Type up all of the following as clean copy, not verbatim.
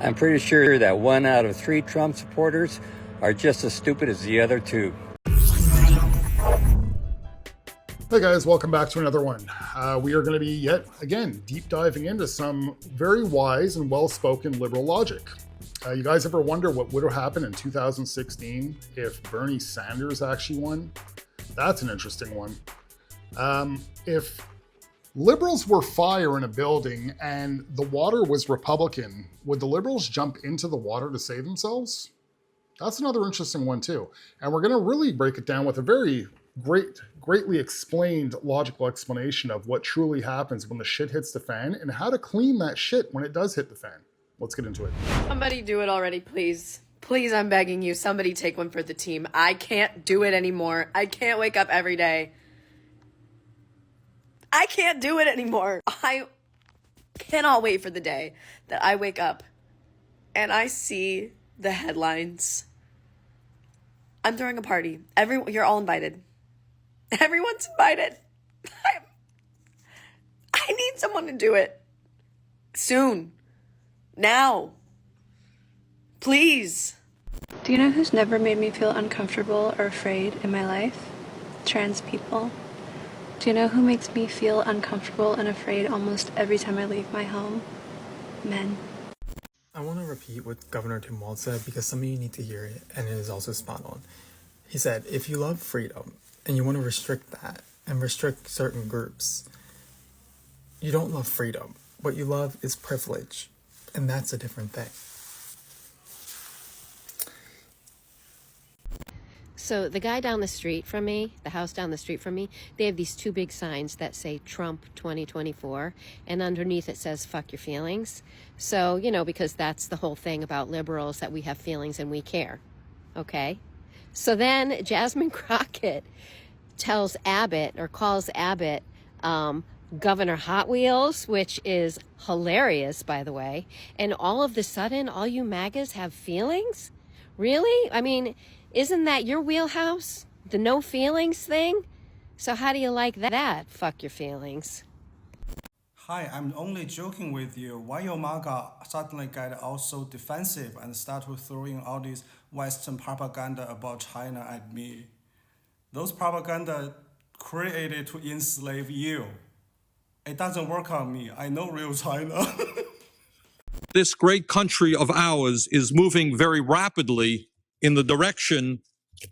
I'm pretty sure that 1 out of 3 Trump supporters are just as stupid as the other 2. Hey guys, welcome back to another one. We are going to be yet again deep diving into some very wise and well-spoken liberal logic. You guys ever wonder what would have happened in 2016 if Bernie Sanders actually won? That's an interesting one. If liberals were fire in a building and the water was Republican, would the liberals jump into the water to save themselves? That's another interesting one too. And we're going to really break it down with a very greatly explained logical explanation of what truly happens when the shit hits the fan and how to clean that shit when it does hit the fan. Let's get into it. Somebody do it already, please. Please, I'm begging you. Somebody take one for the team. I can't do it anymore. I can't wake up every day. I can't do it anymore. I cannot wait for the day that I wake up and I see the headlines. I'm throwing a party. You're all invited. Everyone's invited. I need someone to do it. Soon. Now. Please. Do you know who's never made me feel uncomfortable or afraid in my life? Trans people. Do you know who makes me feel uncomfortable and afraid almost every time I leave my home? Men. I want to repeat what Governor Tim Walz said because some of you need to hear it, and it is also spot on. He said, if you love freedom and you want to restrict that and restrict certain groups, you don't love freedom. What you love is privilege, and that's a different thing. So the guy down the street from me, the house down the street from me, they have these 2 big signs that say Trump 2024, and underneath it says fuck your feelings. So, because that's the whole thing about liberals, that we have feelings and we care. Okay? So then Jasmine Crockett calls Abbott Governor Hot Wheels, which is hilarious, by the way. And all of the sudden, all you MAGAs have feelings? Really? I mean, isn't that your wheelhouse? The no feelings thing? So how do you like that? Fuck your feelings. Hi, I'm only joking with you. Why your MAGA suddenly get all so defensive and start throwing all this Western propaganda about China at me? Those propaganda created to enslave you. It doesn't work on me. I know real China. This great country of ours is moving very rapidly in the direction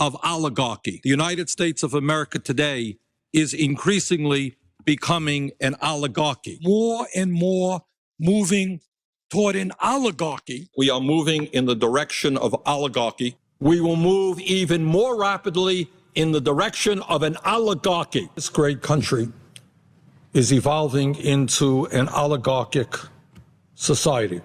of oligarchy. The United States of America today is increasingly becoming an oligarchy. More and more moving toward an oligarchy. We are moving in the direction of oligarchy. We will move even more rapidly in the direction of an oligarchy. This great country is evolving into an oligarchic society.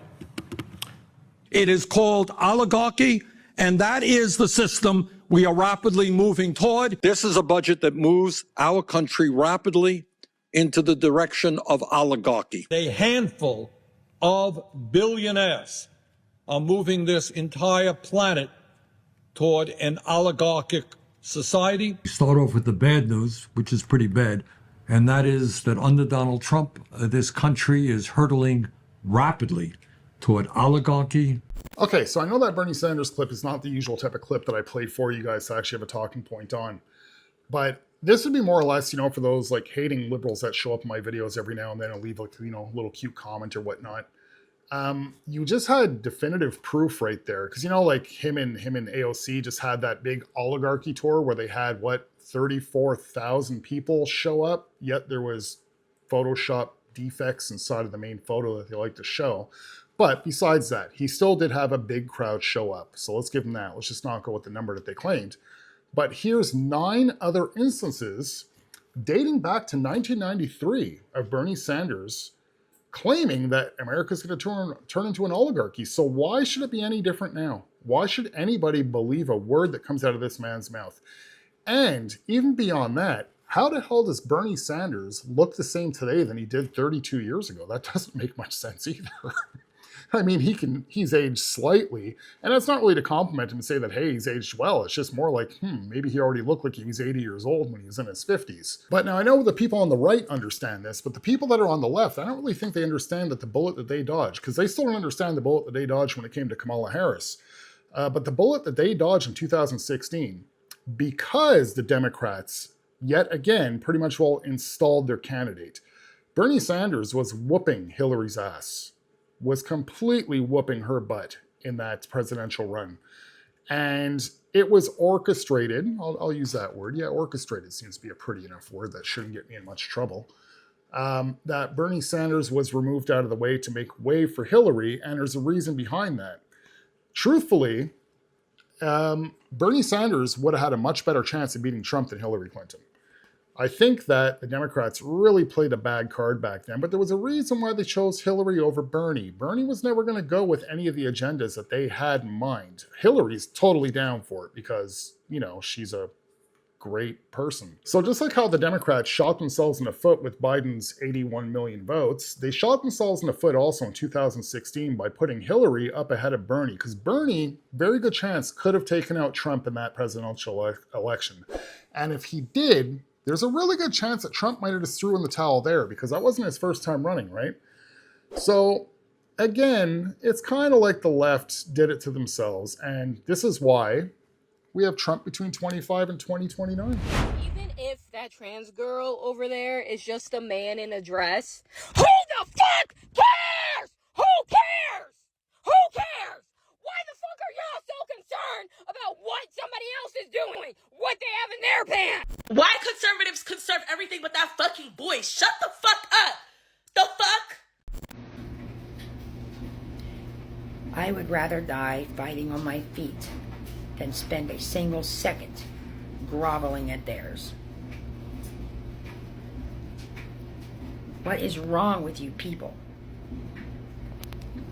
It is called oligarchy, and that is the system we are rapidly moving toward. This is a budget that moves our country rapidly into the direction of oligarchy. A handful of billionaires are moving this entire planet toward an oligarchic society. We start off with the bad news, which is pretty bad, and that is that under Donald Trump, this country is hurtling rapidly toward oligarchy. Okay, so I know that Bernie Sanders clip is not the usual type of clip that I played for you guys to actually have a talking point on. But this would be more or less, for those like hating liberals that show up in my videos every now and then and leave like, a little cute comment or whatnot. You just had definitive proof right there. Because, like him and AOC just had that big oligarchy tour where they had, 34,000 people show up. Yet there was Photoshop defects inside of the main photo that they like to show. But besides that, he still did have a big crowd show up. So let's give him that. Let's just not go with the number that they claimed. But here's 9 other instances dating back to 1993 of Bernie Sanders claiming that America's going to turn into an oligarchy. So why should it be any different now? Why should anybody believe a word that comes out of this man's mouth? And even beyond that, how the hell does Bernie Sanders look the same today than he did 32 years ago? That doesn't make much sense either. I mean, he's aged slightly, and that's not really to compliment him and say that, hey, he's aged well. It's just more like, maybe he already looked like he was 80 years old when he was in his 50s. But now I know the people on the right understand this, but the people that are on the left, I don't really think they understand that the bullet that they dodged, because they still don't understand the bullet that they dodged when it came to Kamala Harris. But the bullet that they dodged in 2016, because the Democrats, yet again, pretty much well installed their candidate. Bernie Sanders was whooping Hillary's ass, was completely whooping her butt in that presidential run. And it was orchestrated. I'll use that word. Yeah, orchestrated seems to be a pretty enough word that shouldn't get me in much trouble. That Bernie Sanders was removed out of the way to make way for Hillary, and there's a reason behind that. Truthfully, Bernie Sanders would have had a much better chance of beating Trump than Hillary Clinton. I think that the Democrats really played a bad card back then, but there was a reason why they chose Hillary over Bernie. Bernie was never going to go with any of the agendas that they had in mind. Hillary's totally down for it because, she's a great person. So just like how the Democrats shot themselves in the foot with Biden's 81 million votes, they shot themselves in the foot also in 2016 by putting Hillary up ahead of Bernie, because Bernie, very good chance, could have taken out Trump in that presidential election. And if he did, there's a really good chance that Trump might have just threw in the towel there, because that wasn't his first time running, right? So again, it's kind of like the left did it to themselves, and this is why we have Trump between 25 and 2029. Even if that trans girl over there is just a man in a dress, who the fuck cares? Who cares? Who cares? Why the fuck are y'all so concerned about what somebody else is doing? What they have in their pants? Why conservatives conserve everything but that fucking voice? Shut the fuck up! The fuck? I would rather die fighting on my feet than spend a single second groveling at theirs. What is wrong with you people?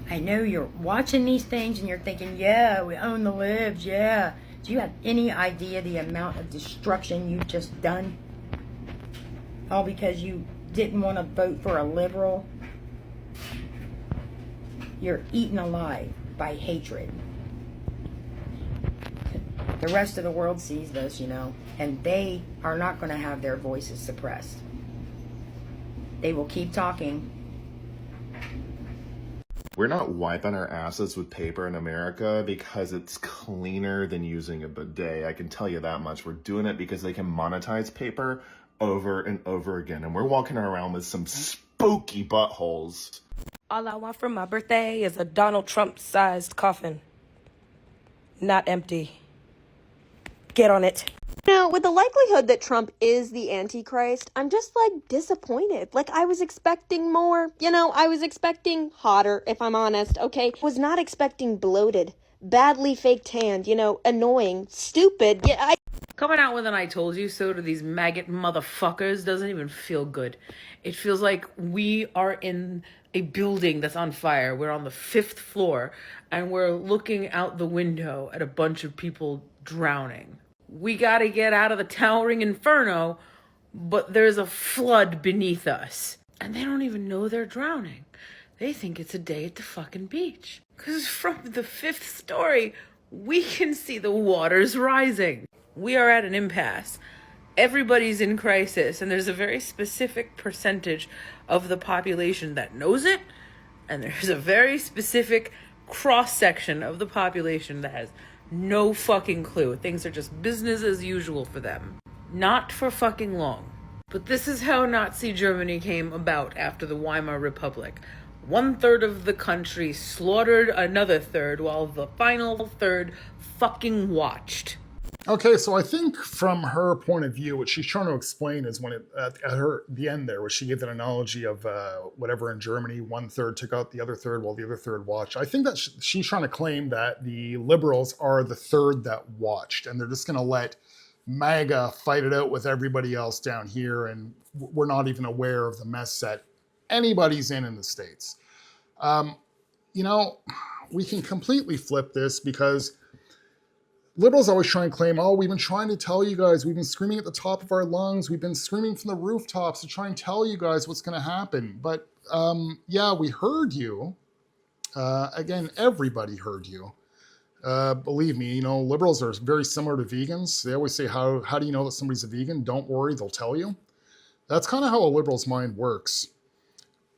I know you're watching these things and you're thinking, yeah, we own the libs, yeah. Do you have any idea the amount of destruction you've just done? All because you didn't want to vote for a liberal? You're eaten alive by hatred. The rest of the world sees this, and they are not going to have their voices suppressed. They will keep talking. We're not wiping our asses with paper in America because it's cleaner than using a bidet. I can tell you that much. We're doing it because they can monetize paper over and over again. And we're walking around with some spooky buttholes. All I want for my birthday is a Donald Trump-sized coffin. Not empty. Get on it. Now, with the likelihood that Trump is the Antichrist, I'm just, disappointed. I was expecting more. I was expecting hotter, if I'm honest, okay? Was not expecting bloated, badly fake tanned, annoying, stupid. Coming out with an I told you so to these maggot motherfuckers doesn't even feel good. It feels like we are in a building that's on fire. We're on the 5th floor, and we're looking out the window at a bunch of people drowning. We gotta get out of the towering inferno, but there's a flood beneath us. And they don't even know they're drowning. They think it's a day at the fucking beach. 'Cause from the 5th story, we can see the waters rising. We are at an impasse. Everybody's in crisis, and there's a very specific percentage of the population that knows it, and there's a very specific cross-section of the population that has no fucking clue. Things are just business as usual for them. Not for fucking long. But this is how Nazi Germany came about after the Weimar Republic. 1/3 of the country slaughtered another third while the final third fucking watched. Okay, so I think from her point of view, what she's trying to explain is when the end there, where she gave that analogy of whatever in Germany, 1/3 took out the other third while the other third watched. I think that she's trying to claim that the liberals are the third that watched, and they're just going to let MAGA fight it out with everybody else down here, and we're not even aware of the mess that anybody's in the States. We can completely flip this because liberals always try and claim, we've been trying to tell you guys, we've been screaming at the top of our lungs, we've been screaming from the rooftops to try and tell you guys what's going to happen. But yeah, we heard you, Again, everybody heard you. Believe me, liberals are very similar to vegans. They always say, how do you know that somebody's a vegan? Don't worry, they'll tell you. That's kind of how a liberal's mind works.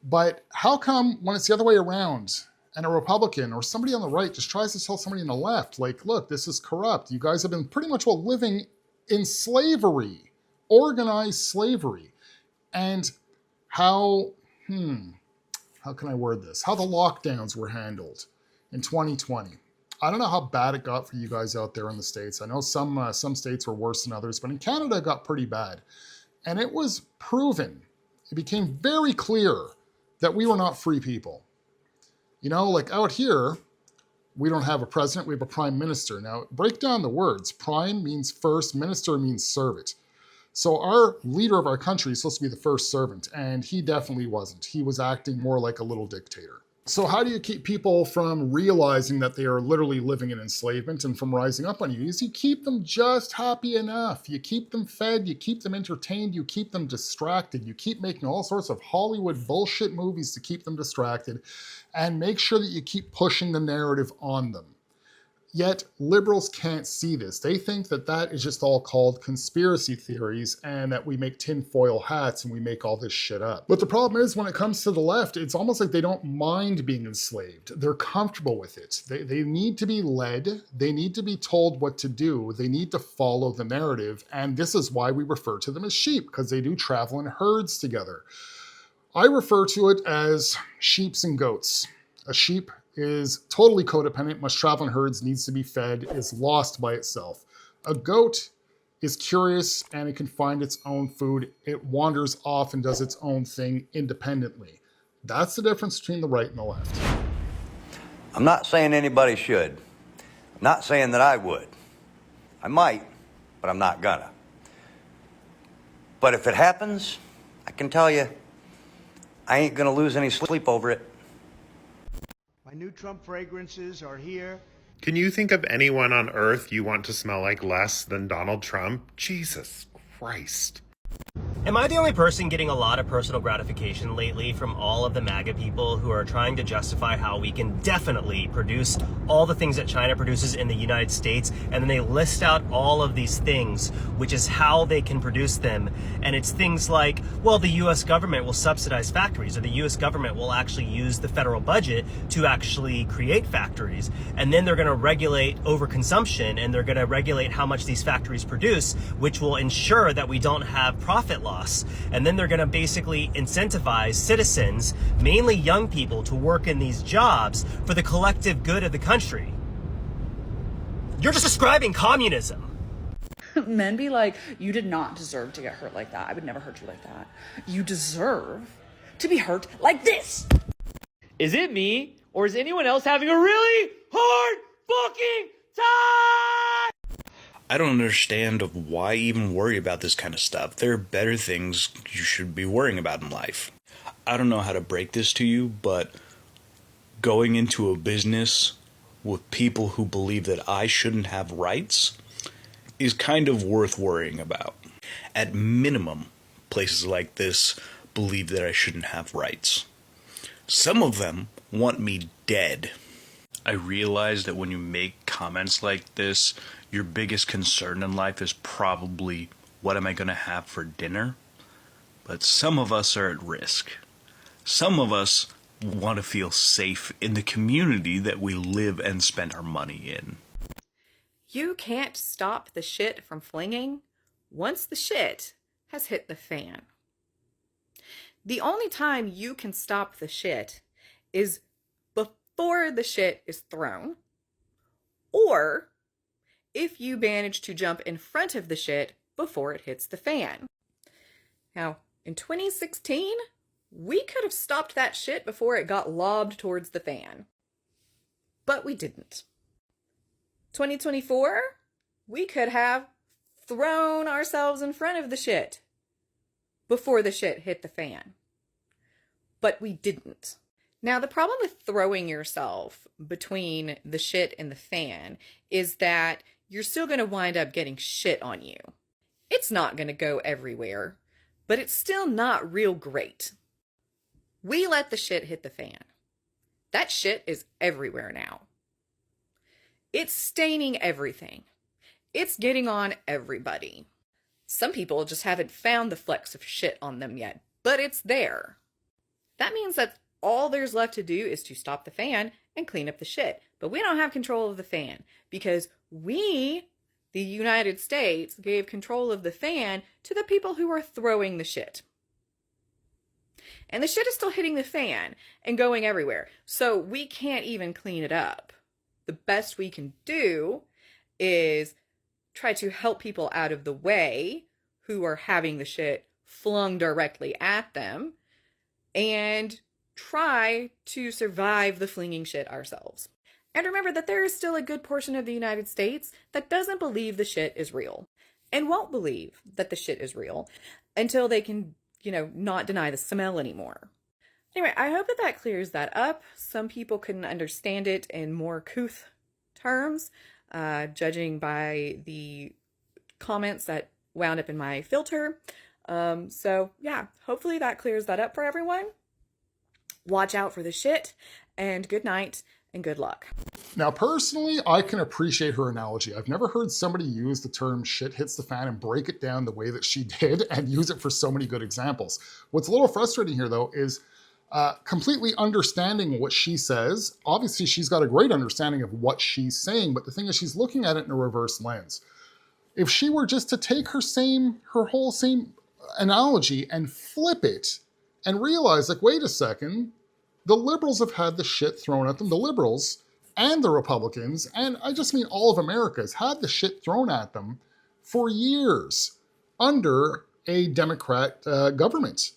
But how come when it's the other way around and a Republican or somebody on the right just tries to tell somebody on the left, like, look, this is corrupt. You guys have been pretty much living in slavery, organized slavery. And how can I word this? How the lockdowns were handled in 2020. I don't know how bad it got for you guys out there in the States. I know some states were worse than others, but in Canada it got pretty bad. And it was proven, it became very clear that we were not free people. Like out here, we don't have a president, we have a prime minister. Now, break down the words. Prime means first, minister means servant. So our leader of our country is supposed to be the first servant, and he definitely wasn't. He was acting more like a little dictator. So how do you keep people from realizing that they are literally living in enslavement and from rising up on you? Is you keep them just happy enough. You keep them fed, you keep them entertained, you keep them distracted. You keep making all sorts of Hollywood bullshit movies to keep them distracted, and make sure that you keep pushing the narrative on them. Yet liberals can't see this. They think that that is just all called conspiracy theories and that we make tinfoil hats and we make all this shit up. But the problem is when it comes to the left, it's almost like they don't mind being enslaved. They're comfortable with it. They need to be led. They need to be told what to do. They need to follow the narrative. And this is why we refer to them as sheep, because they do travel in herds together. I refer to it as sheeps and goats. A sheep is totally codependent, must travel in herds, needs to be fed, is lost by itself. A goat is curious and it can find its own food. It wanders off and does its own thing independently. That's the difference between the right and the left. I'm not saying anybody should. I'm not saying that I would. I might, but I'm not gonna. But if it happens, I can tell you, I ain't gonna lose any sleep over it. My new Trump fragrances are here. Can you think of anyone on earth you want to smell like less than Donald Trump? Jesus Christ. Am I the only person getting a lot of personal gratification lately from all of the MAGA people who are trying to justify how we can definitely produce all the things that China produces in the United States, and then they list out all of these things, which is how they can produce them, and it's things like, well, the US government will subsidize factories, or the US government will actually use the federal budget to actually create factories, and then they're going to regulate overconsumption, and they're going to regulate how much these factories produce, which will ensure that we don't have profit loss. And then they're going to basically incentivize citizens, mainly young people, to work in these jobs for the collective good of the country. You're just describing communism. Men be like, you did not deserve to get hurt like that. I would never hurt you like that. You deserve to be hurt like this. Is it me, or is anyone else having a really hard fucking time? I don't understand why even worry about this kind of stuff. There are better things you should be worrying about in life. I don't know how to break this to you, but going into a business with people who believe that I shouldn't have rights is kind of worth worrying about. At minimum, places like this believe that I shouldn't have rights. Some of them want me dead. I realize that when you make comments like this, your biggest concern in life is probably, what am I going to have for dinner? But some of us are at risk. Some of us want to feel safe in the community that we live and spend our money in. You can't stop the shit from flinging once the shit has hit the fan. The only time you can stop the shit is before the shit is thrown, or if you manage to jump in front of the shit before it hits the fan. Now, in 2016, we could have stopped that shit before it got lobbed towards the fan. But we didn't. 2024, we could have thrown ourselves in front of the shit before the shit hit the fan. But we didn't. Now, the problem with throwing yourself between the shit and the fan is that you're still going to wind up getting shit on you. It's not going to go everywhere, but it's still not real great. We let the shit hit the fan. That shit is everywhere now. It's staining everything. It's getting on everybody. Some people just haven't found the flecks of shit on them yet, but it's there. That means that all there's left to do is to stop the fan and clean up the shit. But we don't have control of the fan because we, the United States, gave control of the fan to the people who are throwing the shit. And the shit is still hitting the fan and going everywhere. So we can't even clean it up. The best we can do is try to help people out of the way who are having the shit flung directly at them and try to survive the flinging shit ourselves. And remember that there is still a good portion of the United States that doesn't believe the shit is real and won't believe that the shit is real until they can, not deny the smell anymore. Anyway, I hope that clears that up. Some people couldn't understand it in more couth terms, judging by the comments that wound up in my filter. So yeah, hopefully that clears that up for everyone. Watch out for the shit, and good night and good luck. Now, personally, I can appreciate her analogy. I've never heard somebody use the term shit hits the fan and break it down the way that she did and use it for so many good examples. What's a little frustrating here, though, is completely understanding what she says. Obviously, she's got a great understanding of what she's saying, but the thing is, she's looking at it in a reverse lens. If she were just to take her whole analogy and flip it and realize, like, wait a second, the liberals have had the shit thrown at them. The liberals and the Republicans, and I just mean all of America, has had the shit thrown at them for years under a Democrat government.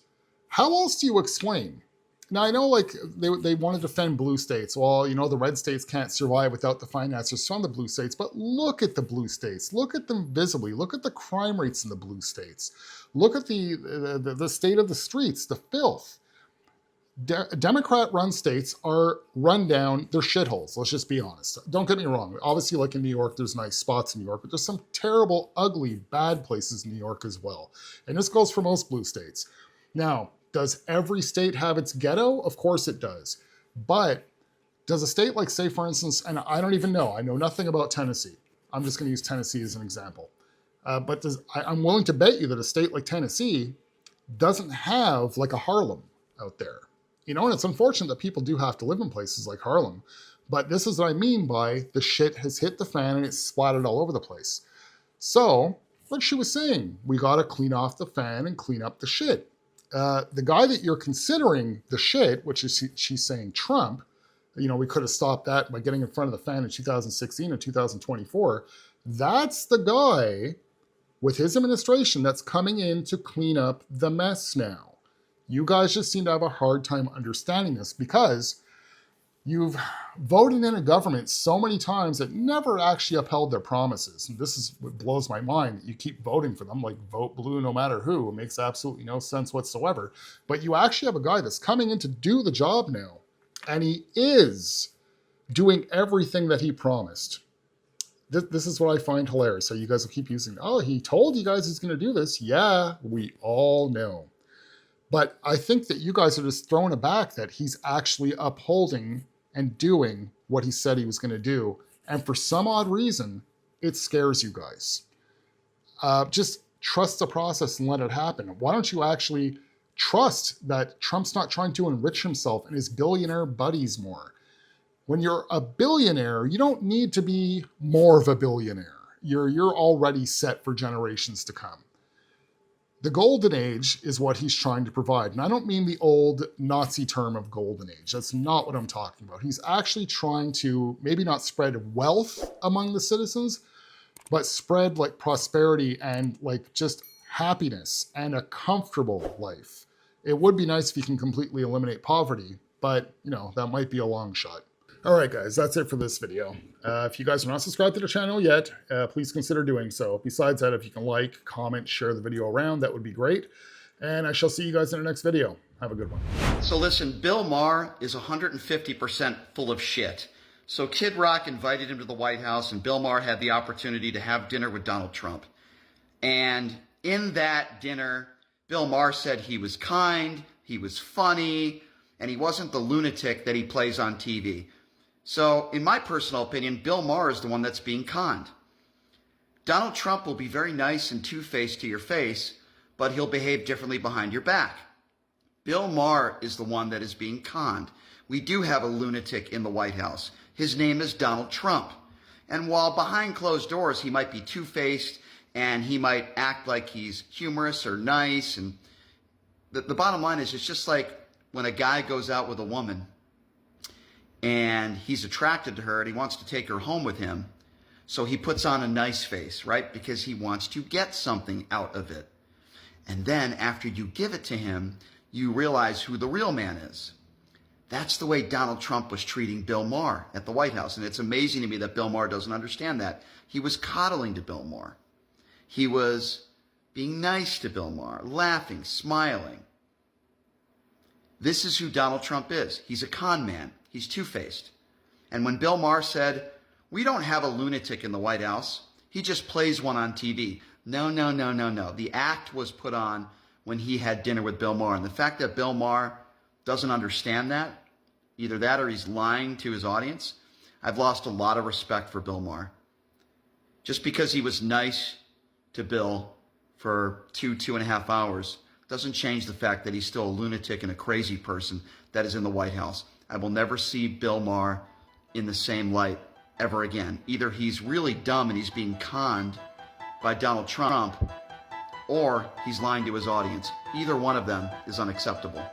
How else do you explain? Now, I know, like, they want to defend blue states. Well, the red states can't survive without the finances from the blue states, but look at the blue states. Look at them visibly. Look at the crime rates in the blue states. Look at the state of the streets, the filth. Democrat-run states are run down. They're shitholes, let's just be honest. Don't get me wrong. Obviously, like in New York, there's nice spots in New York, but there's some terrible, ugly, bad places in New York as well. And this goes for most blue states. Now, does every state have its ghetto? Of course it does. But does a state like, say, for instance, and I don't even know, I know nothing about Tennessee. I'm just going to use Tennessee as an example. But I'm willing to bet you that a state like Tennessee doesn't have like a Harlem out there. And it's unfortunate that people do have to live in places like Harlem. But this is what I mean by the shit has hit the fan and it's splattered all over the place. So, like she was saying, we got to clean off the fan and clean up the shit. The guy that you're considering the shit, which is she's saying Trump, we could have stopped that by getting in front of the fan in 2016 and 2024. That's the guy with his administration that's coming in to clean up the mess now. You guys just seem to have a hard time understanding this because you've voted in a government so many times that never actually upheld their promises. And this is what blows my mind, that you keep voting for them, like vote blue no matter who. It makes absolutely no sense whatsoever. But you actually have a guy that's coming in to do the job now. And he is doing everything that he promised. This is what I find hilarious. So you guys will keep using, oh, he told you guys he's going to do this. Yeah, we all know. But I think that you guys are just throwing it back that he's actually upholding and doing what he said he was going to do. And for some odd reason, it scares you guys. Just trust the process and let it happen. Why don't you actually trust that Trump's not trying to enrich himself and his billionaire buddies more? When you're a billionaire, you don't need to be more of a billionaire. You're already set for generations to come. The golden age is what he's trying to provide. And I don't mean the old Nazi term of golden age. That's not what I'm talking about. He's actually trying to maybe not spread wealth among the citizens, but spread like prosperity and like just happiness and a comfortable life. It would be nice if you can completely eliminate poverty, but that might be a long shot. All right, guys, that's it for this video. If you guys are not subscribed to the channel yet, please consider doing so. Besides that, if you can like, comment, share the video around, that would be great. And I shall see you guys in the next video. Have a good one. So listen, Bill Maher is 150% full of shit. So Kid Rock invited him to the White House, and Bill Maher had the opportunity to have dinner with Donald Trump. And in that dinner, Bill Maher said he was kind, he was funny, and he wasn't the lunatic that he plays on TV. So, in my personal opinion, Bill Maher is the one that's being conned. Donald Trump will be very nice and two-faced to your face, but he'll behave differently behind your back. Bill Maher is the one that is being conned. We do have a lunatic in the White House. His name is Donald Trump. And while behind closed doors he might be two-faced and he might act like he's humorous or nice, and the bottom line is, it's just like when a guy goes out with a woman and he's attracted to her and he wants to take her home with him, so he puts on a nice face, right? Because he wants to get something out of it. And then after you give it to him, you realize who the real man is. That's the way Donald Trump was treating Bill Maher at the White House. And it's amazing to me that Bill Maher doesn't understand that. He was coddling to Bill Maher. He was being nice to Bill Maher, laughing, smiling. This is who Donald Trump is. He's a con man. He's two-faced. And when Bill Maher said, "We don't have a lunatic in the White House, he just plays one on TV." No. The act was put on when he had dinner with Bill Maher. And the fact that Bill Maher doesn't understand that, either that or he's lying to his audience, I've lost a lot of respect for Bill Maher. Just because he was nice to Bill for 2.5 hours doesn't change the fact that he's still a lunatic and a crazy person that is in the White House. I will never see Bill Maher in the same light ever again. Either he's really dumb and he's being conned by Donald Trump, or he's lying to his audience. Either one of them is unacceptable.